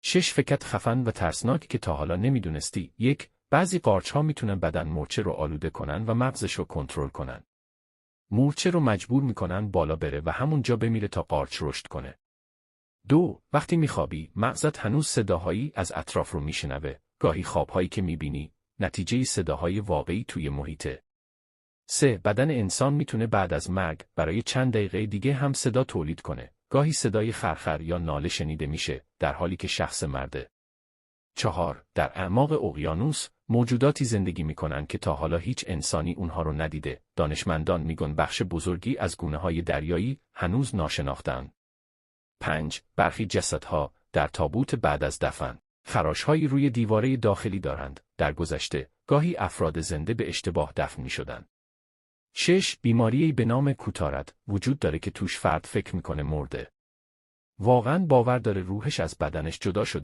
6 فکرت خفن و ترسناک که تا حالا نمیدونستی. 1. بعضی قارچ‌ها میتونن بدن مورچه رو آلوده کنن و مغزش رو کنترل کنن. مورچه رو مجبور میکنن بالا بره و همونجا بمیره تا قارچ رشد کنه. 2. وقتی میخوابی، مغزت هنوز صداهایی از اطراف رو میشنوه. گاهی خوابهایی که میبینی، نتیجه صداهای واقعی توی محیطه. 3. بدن انسان میتونه بعد از مرگ برای چند دقیقه دیگه هم صدا تولید کنه. گاهی صدای خرخر یا ناله شنیده میشه در حالی که شخص مرده. 4. در اعماق اقیانوس موجوداتی زندگی میکنن که تا حالا هیچ انسانی اونها رو ندیده. دانشمندان میگن بخش بزرگی از گونه‌های دریایی هنوز ناشناخته‌اند. 5. برخی جسدها در تابوت بعد از دفن خراش‌هایی روی دیواره داخلی دارند. در گذشته گاهی افراد زنده به اشتباه دفن می‌شدند. 6. بیماری‌ای به نام کوتارد وجود داره که توش فرد فکر میکنه مرده. واقعاً باور داره روحش از بدنش جدا شده